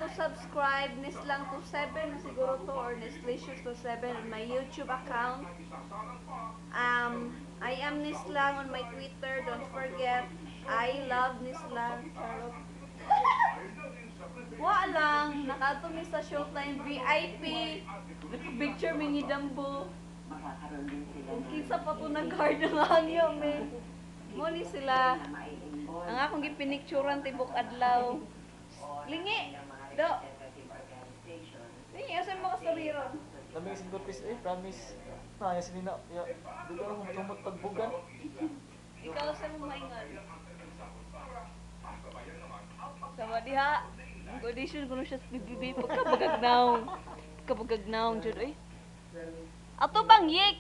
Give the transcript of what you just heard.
to subscribe, Nislang to 7 na siguro to, or Nislicious to 7 on my YouTube account. I am Nislang on my Twitter. Don't forget, I love Nislang. Charot. Wa lang, nakatumi sa Showtime VIP. Naka-picture mi ni Dambo. Kung kinsa pa po nag-guard ng hangyo, me. Muli sila. Ang akong gipinicturan tibok adlaw. Lingi! Do! Lingi, asan mo ka sariron? Lamig sa pis promise. Na, ya sinina, ya, di ko lang humot pagbugan. Ikaw sa mo maingon. Sama diha. Ang audition ko na siya sa BBB. Pagkabagagnaw. Pagkabagagnaw, Jud. Ato bang yik!